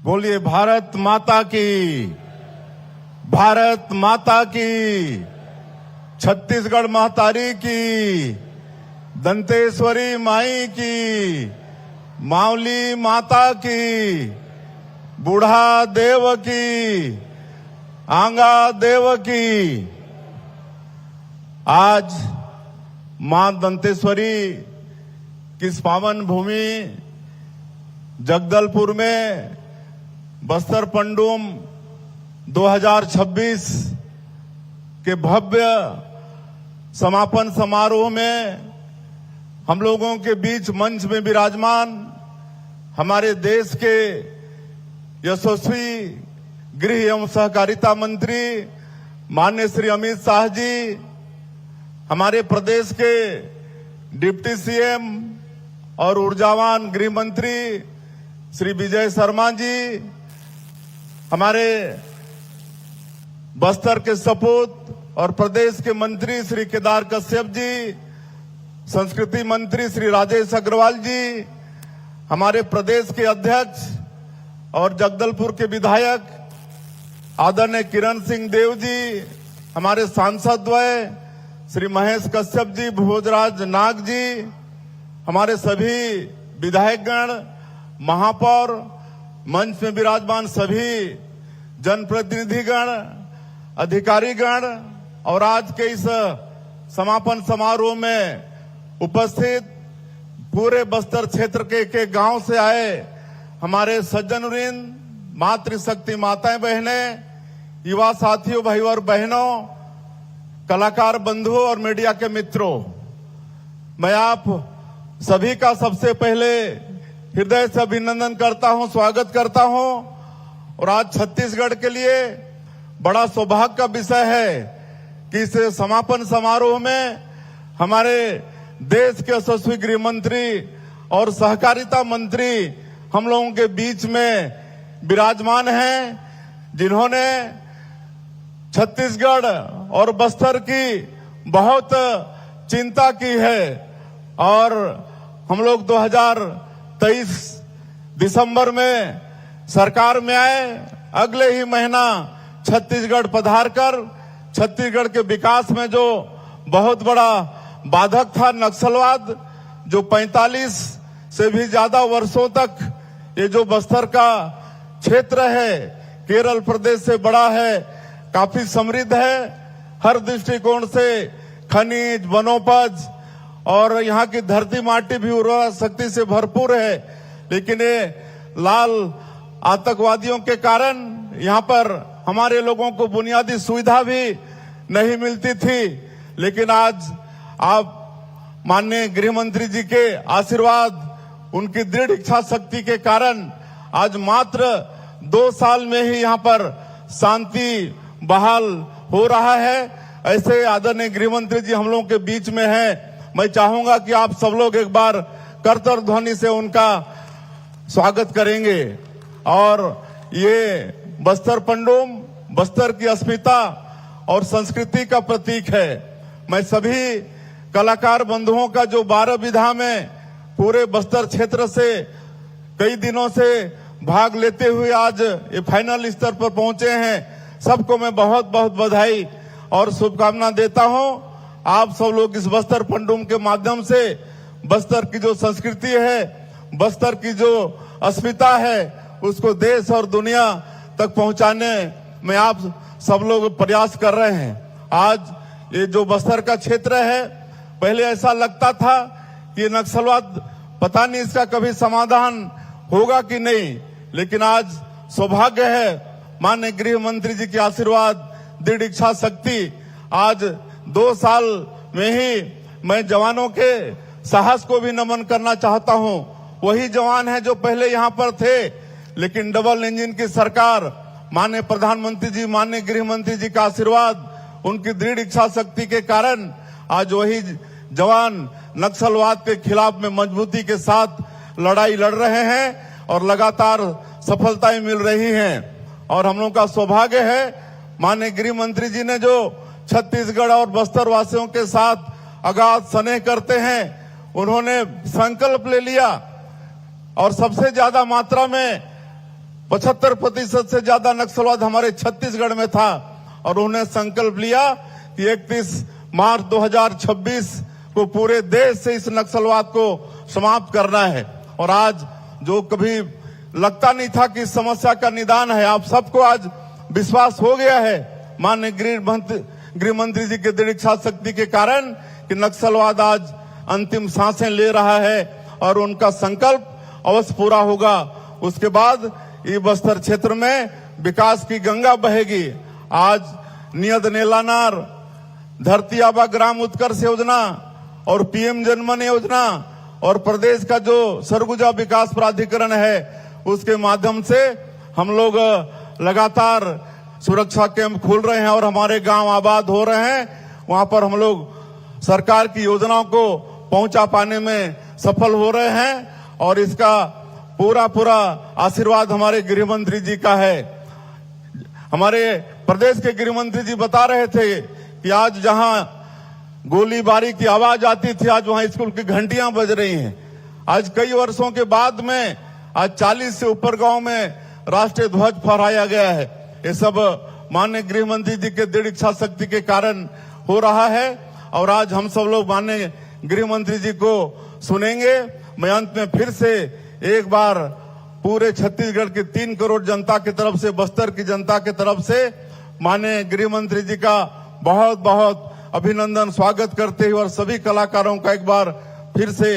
बोलिए भारत माता की, भारत माता की, छत्तीसगढ़ महतारी की, दंतेश्वरी माई की, मावली माता की, बूढ़ा देव की, आंगा देव की। आज मां दंतेश्वरी की इस पावन भूमि जगदलपुर में बस्तर पंडुम 2026 के भव्य समापन समारोह में हम लोगों के बीच मंच में विराजमान हमारे देश के यशस्वी गृह एवं सहकारिता मंत्री माननीय श्री अमित शाह जी, हमारे प्रदेश के डिप्टी सीएम और ऊर्जावान गृह मंत्री श्री विजय शर्मा जी, हमारे बस्तर के सपूत और प्रदेश के मंत्री श्री केदार कश्यप जी, संस्कृति मंत्री श्री राजेश अग्रवाल जी, हमारे प्रदेश के अध्यक्ष और जगदलपुर के विधायक आदरणीय किरण सिंह देव जी, हमारे सांसद द्वय श्री महेश कश्यप जी, भोजराज नाग जी, हमारे सभी विधायकगण, महापौर, मंच में विराजमान सभी जनप्रतिनिधिगण, अधिकारीगण और आज के इस समापन समारोह में उपस्थित पूरे बस्तर क्षेत्र के गांव से आए हमारे सज्जनवृंद, मातृशक्ति माताएं बहनें, युवा साथियों, भाई और बहनों, कलाकार बंधुओं और मीडिया के मित्रों, मैं आप सभी का सबसे पहले हृदय से अभिनंदन करता हूं, स्वागत करता हूं। और आज छत्तीसगढ़ के लिए बड़ा सौभाग्य का विषय है कि इस समापन समारोह में हमारे देश के यशस्वी गृह मंत्री और सहकारिता मंत्री हम लोगों के बीच में विराजमान हैं, जिन्होंने छत्तीसगढ़ और बस्तर की बहुत चिंता की है। और हम लोग 2023 दिसंबर में सरकार में आए, अगले ही महीना छत्तीसगढ़ पधार कर छत्तीसगढ़ के विकास में जो बहुत बड़ा बाधक था नक्सलवाद, जो 45 से भी ज्यादा वर्षों तक ये जो बस्तर का क्षेत्र है, केरल प्रदेश से बड़ा है, काफी समृद्ध है, हर दृष्टिकोण से खनिज, वनोपज और यहाँ की धरती माटी भी उर्वरा शक्ति से भरपूर है। लेकिन ये लाल आतंकवादियों के कारण यहाँ पर हमारे लोगों को बुनियादी सुविधा भी नहीं मिलती थी। लेकिन आज आप माननीय गृह मंत्री जी के आशीर्वाद, उनकी दृढ़ इच्छा शक्ति के कारण आज मात्र 2 साल में ही यहाँ पर शांति बहाल हो रहा है। ऐसे आदरणीय गृह मंत्री जी हम लोगों के बीच में हैं। मैं चाहूंगा कि आप सब लोग एक बार करताल ध्वनि से उनका स्वागत करेंगे। और ये बस्तर पंडुम बस्तर की अस्मिता और संस्कृति का प्रतीक है। मैं सभी कलाकार बंधुओं का जो 12 विधा में पूरे बस्तर क्षेत्र से कई दिनों से भाग लेते हुए आज ये फाइनल स्तर पर पहुंचे हैं, सबको मैं बहुत बहुत बधाई और शुभकामना देता हूं। आप सब लोग इस बस्तर पंडुम के माध्यम से बस्तर की जो संस्कृति है, बस्तर की जो अस्मिता है, उसको देश और दुनिया तक पहुंचाने में आप सब लोग प्रयास कर रहे हैं। आज ये जो बस्तर का क्षेत्र है, पहले ऐसा लगता था कि नक्सलवाद पता नहीं इसका कभी समाधान होगा कि नहीं, लेकिन आज सौभाग्य है माननीय गृह मंत्री जी के आशीर्वाद, दृढ़ इच्छा शक्ति, आज 2 साल में ही मैं जवानों के साहस को भी नमन करना चाहता हूं। वही जवान हैं जो पहले यहां पर थे, लेकिन डबल इंजन की सरकार, माननीय प्रधानमंत्री जी, माननीय गृह मंत्री जी का आशीर्वाद, उनकी दृढ़ इच्छा शक्ति के कारण आज वही जवान नक्सलवाद के खिलाफ में मजबूती के साथ लड़ाई लड़ रहे हैं और लगातार सफलताएं मिल रही हैं। और हम लोगों का सौभाग्य है माननीय गृह मंत्री जी ने जो छत्तीसगढ़ और बस्तर वासियों के साथ अगाध स्नेह करते हैं, उन्होंने संकल्प ले लिया और सबसे ज्यादा मात्रा में 75% से ज्यादा नक्सलवाद हमारे छत्तीसगढ़ में था और उन्होंने संकल्प लिया कि 31 मार्च 2026 को पूरे देश से इस नक्सलवाद को समाप्त करना है। और आज जो कभी लगता नहीं था कि इस समस्या का निदान है, आप सबको आज विश्वास हो गया है माननीय गृह मंत्री जी के दृढ़ इच्छा शक्ति के कारण कि नक्सलवाद आज अंतिम सांसें ले रहा है और उनका संकल्प अवश्य पूरा होगा। उसके बाद ये बस्तर क्षेत्र में विकास की गंगा बहेगी। आज नियत नेलानार, धरती आबा ग्राम उत्कर्ष योजना और पीएम जनमन योजना और प्रदेश का जो सरगुजा विकास प्राधिकरण है उसके माध्यम से हम लोग लगातार सुरक्षा कैंप खोल रहे हैं और हमारे गांव आबाद हो रहे हैं। वहां पर हम लोग सरकार की योजनाओं को पहुंचा पाने में सफल हो रहे हैं और इसका पूरा आशीर्वाद हमारे गृह मंत्री जी का है। हमारे प्रदेश के गृह मंत्री जी बता रहे थे कि आज जहां गोलीबारी की आवाज आती थी, आज वहां स्कूल की घंटियां बज रही हैं। आज कई वर्षों के बाद में आज 40 से ऊपर गांव में राष्ट्रीय ध्वज फहराया गया है। ये सब माननीय गृह मंत्री जी के दृढ़ इच्छा शक्ति के कारण हो रहा है और आज हम सब लोग माननीय गृह मंत्री जी को सुनेंगे। मैं अंत में फिर से एक बार पूरे छत्तीसगढ़ की 3 करोड़ जनता की तरफ से, बस्तर की जनता की तरफ से माननीय गृह मंत्री जी का बहुत बहुत अभिनंदन स्वागत करते हुए और सभी कलाकारों का एक बार फिर से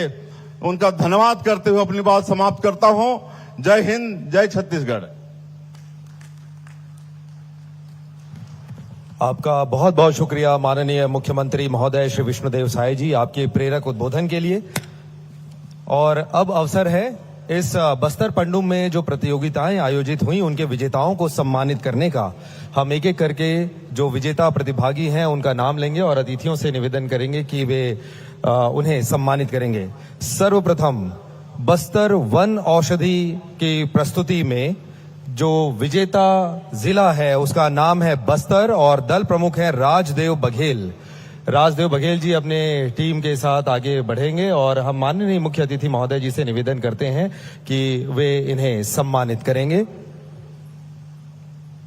उनका धन्यवाद करते हुए अपनी बात समाप्त करता हूं। जय हिंद, जय छत्तीसगढ़। आपका बहुत बहुत शुक्रिया माननीय मुख्यमंत्री महोदय श्री विष्णुदेव साय जी, आपके प्रेरक उद्बोधन के लिए। और अब अवसर है इस बस्तर पंडुम में जो प्रतियोगिताएं आयोजित हुई उनके विजेताओं को सम्मानित करने का। हम एक एक करके जो विजेता प्रतिभागी हैं उनका नाम लेंगे और अतिथियों से निवेदन करेंगे कि वे उन्हें सम्मानित करेंगे। सर्वप्रथम बस्तर वन औषधि की प्रस्तुति में जो विजेता जिला है उसका नाम है बस्तर और दल प्रमुख है राजदेव बघेल। राजदेव बघेल जी अपने टीम के साथ आगे बढ़ेंगे और हम माननीय मुख्य अतिथि महोदय जी से निवेदन करते हैं कि वे इन्हें सम्मानित करेंगे।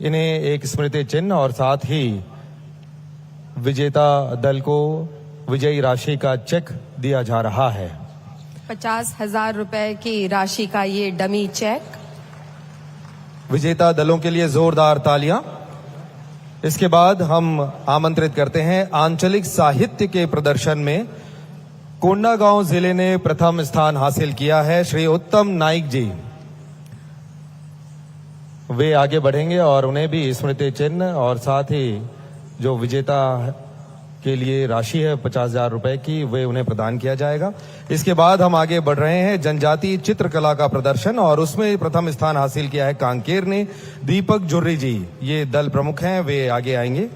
इन्हें एक स्मृति चिन्ह और साथ ही विजेता दल को विजयी राशि का चेक दिया जा रहा है। 50,000 रुपए की राशि का ये डमी चेक। विजेता दलों के लिए जोरदार तालियां। इसके बाद हम आमंत्रित करते हैं आंचलिक साहित्य के प्रदर्शन में कोंडागांव जिले ने प्रथम स्थान हासिल किया है। श्री उत्तम नाइक जी वे आगे बढ़ेंगे और उन्हें भी स्मृति चिन्ह और साथ ही जो विजेता के लिए राशि है 50,000 रुपए की वे उन्हें प्रदान किया जाएगा। इसके बाद हम आगे बढ़ रहे हैं जनजातीय चित्रकला का प्रदर्शन और उसमें प्रथम स्थान हासिल किया है कांकेर ने। दीपक जुर्री जी ये दल प्रमुख हैं, वे आगे आएंगे।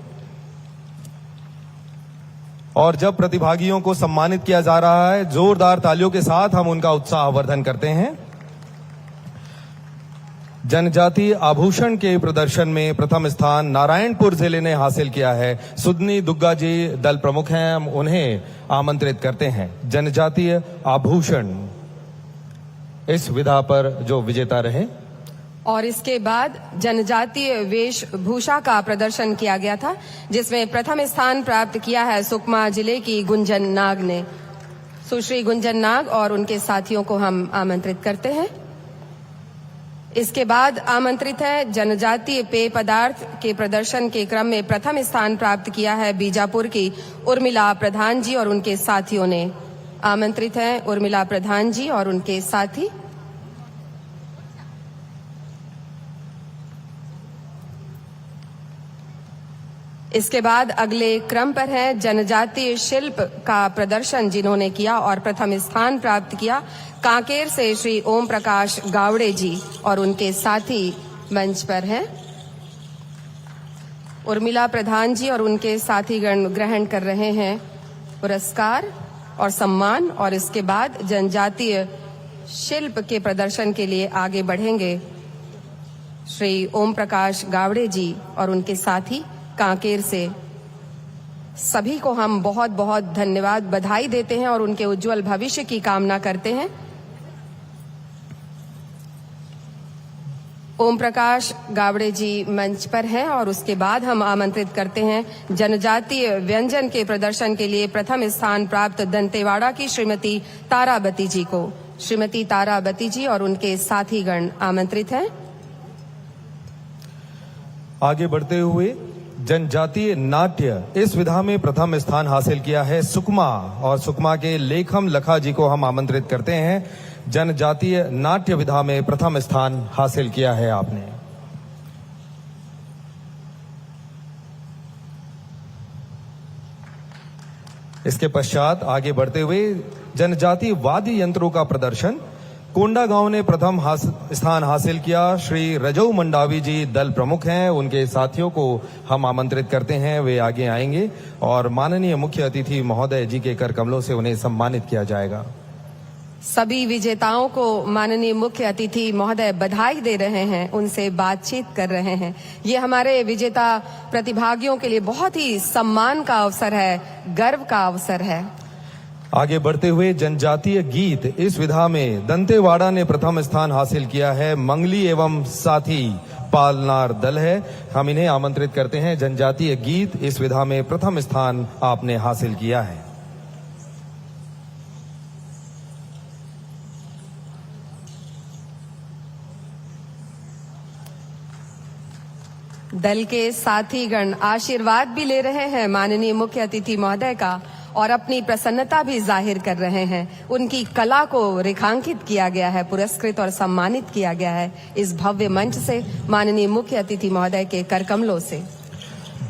और जब प्रतिभागियों को सम्मानित किया जा रहा है जोरदार तालियों के साथ हम उनका उत्साहवर्धन करते हैं। जनजातीय आभूषण के प्रदर्शन में प्रथम स्थान नारायणपुर जिले ने हासिल किया है। सुदनी दुग्गा जी दल प्रमुख हैं, हम उन्हें आमंत्रित करते हैं। जनजातीय आभूषण इस विधा पर जो विजेता रहे। और इसके बाद जनजातीय वेशभूषा का प्रदर्शन किया गया था जिसमें प्रथम स्थान प्राप्त किया है सुकमा जिले की गुंजन नाग ने। सुश्री गुंजन नाग और उनके साथियों को हम आमंत्रित करते हैं। इसके बाद आमंत्रित है जनजातीय पेय पदार्थ के प्रदर्शन के क्रम में प्रथम स्थान प्राप्त किया है बीजापुर की उर्मिला प्रधान जी और उनके साथियों ने। आमंत्रित हैं उर्मिला प्रधान जी और उनके साथी। इसके बाद अगले क्रम पर है जनजातीय शिल्प का प्रदर्शन जिन्होंने किया और प्रथम स्थान प्राप्त किया कांकेर से श्री ओम प्रकाश गावड़े जी और उनके साथी मंच पर हैं। उर्मिला प्रधान जी और उनके साथीगण ग्रहण कर रहे हैं पुरस्कार और सम्मान और इसके बाद जनजातीय शिल्प के प्रदर्शन के लिए आगे बढ़ेंगे श्री ओम प्रकाश गावड़े जी और उनके साथी कांकेर से। सभी को हम बहुत बहुत धन्यवाद बधाई देते हैं और उनके उज्जवल भविष्य की कामना करते हैं। ओम प्रकाश गावड़े जी मंच पर हैं और उसके बाद हम आमंत्रित करते हैं जनजातीय व्यंजन के प्रदर्शन के लिए प्रथम स्थान प्राप्त दंतेवाड़ा की श्रीमती ताराबती जी को। श्रीमती ताराबती जी और उनके साथीगण आमंत्रित हैं। आगे बढ़ते हुए जनजातीय नाट्य इस विधा में प्रथम स्थान हासिल किया है सुकमा, और सुकमा के लेखम लखा जी को हम आमंत्रित करते हैं। जनजातीय नाट्य विधा में प्रथम स्थान हासिल किया है आपने। इसके पश्चात आगे बढ़ते हुए जनजातीय वाद्य यंत्रों का प्रदर्शन कोंडा गांव ने प्रथम स्थान हासिल किया। श्री रजऊ मंडावी जी दल प्रमुख हैं, उनके साथियों को हम आमंत्रित करते हैं, वे आगे आएंगे और माननीय मुख्य अतिथि महोदय जी के कर कमलों से उन्हें सम्मानित किया जाएगा। सभी विजेताओं को माननीय मुख्य अतिथि महोदय बधाई दे रहे हैं, उनसे बातचीत कर रहे हैं। ये हमारे विजेता प्रतिभागियों के लिए बहुत ही सम्मान का अवसर है, गर्व का अवसर है। आगे बढ़ते हुए जनजातीय गीत इस विधा में दंतेवाड़ा ने प्रथम स्थान हासिल किया है। मंगली एवं साथी पालनार दल है, हम इन्हें आमंत्रित करते हैं। जनजातीय गीत इस विधा में प्रथम स्थान आपने हासिल किया है। दल के साथीगण आशीर्वाद भी ले रहे हैं माननीय मुख्य अतिथि महोदय का और अपनी प्रसन्नता भी जाहिर कर रहे हैं। उनकी कला को रेखांकित किया गया है, पुरस्कृत और सम्मानित किया गया है इस भव्य मंच से माननीय मुख्य अतिथि महोदय के कर कमलों से।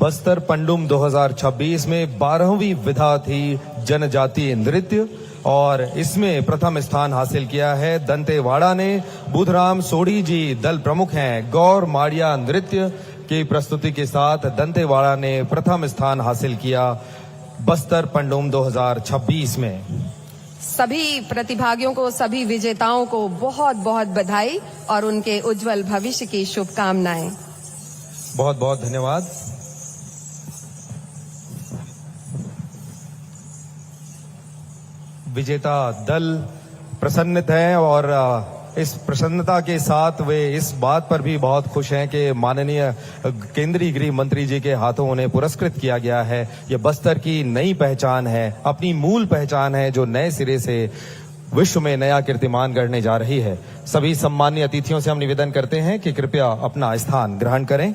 बस्तर पंडुम 2026 में 12वीं विधा थी जनजातीय नृत्य और इसमें प्रथम स्थान हासिल किया है दंतेवाड़ा ने। बुधराम सोढ़ी जी दल प्रमुख हैं। गौर माड़िया नृत्य की प्रस्तुति के साथ दंतेवाड़ा ने प्रथम स्थान हासिल किया बस्तर पंडुम 2026 में। सभी प्रतिभागियों को, सभी विजेताओं को बहुत बहुत बधाई और उनके उज्जवल भविष्य की शुभकामनाएं। बहुत बहुत धन्यवाद। विजेता दल प्रसन्नित हैं और इस प्रसन्नता के साथ वे इस बात पर भी बहुत खुश हैं कि माननीय केंद्रीय गृह मंत्री जी के हाथों उन्हें पुरस्कृत किया गया है। ये बस्तर की नई पहचान है, अपनी मूल पहचान है जो नए सिरे से विश्व में नया कीर्तिमान गढ़ने जा रही है। सभी सम्मानीय अतिथियों से हम निवेदन करते हैं कि कृपया अपना स्थान ग्रहण करें।